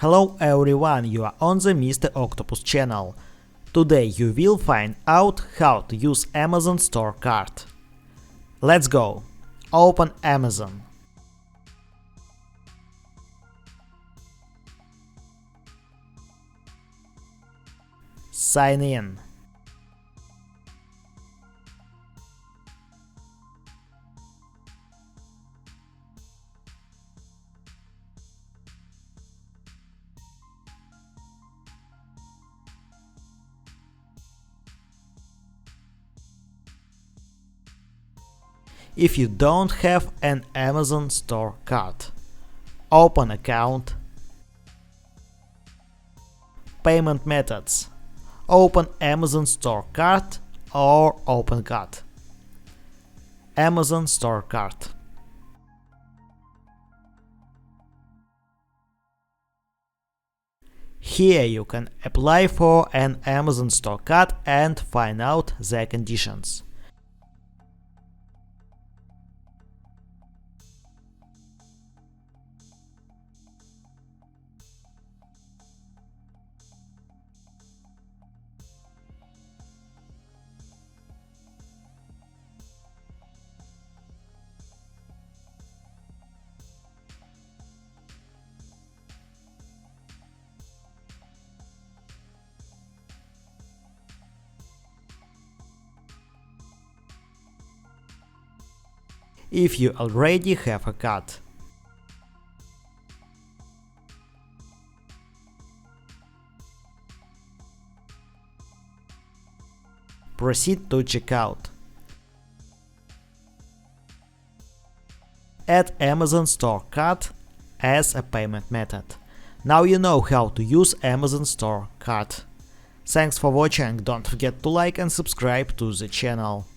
Hello everyone, you are on the Mr. Octopus channel. Today you will find out how to use Amazon Store Cart. Let's go! Open Amazon. Sign in. If you don't have an Amazon Store Cart, open account, payment methods, open Amazon Store Cart or Open Cart. Amazon Store Cart. Here you can apply for an Amazon Store Cart and find out the conditions. If you already have a cart. Proceed to checkout. Add Amazon Store Cart as a payment method. Now you know how to use Amazon Store Cart. Thanks for watching, don't forget to like and subscribe to the channel.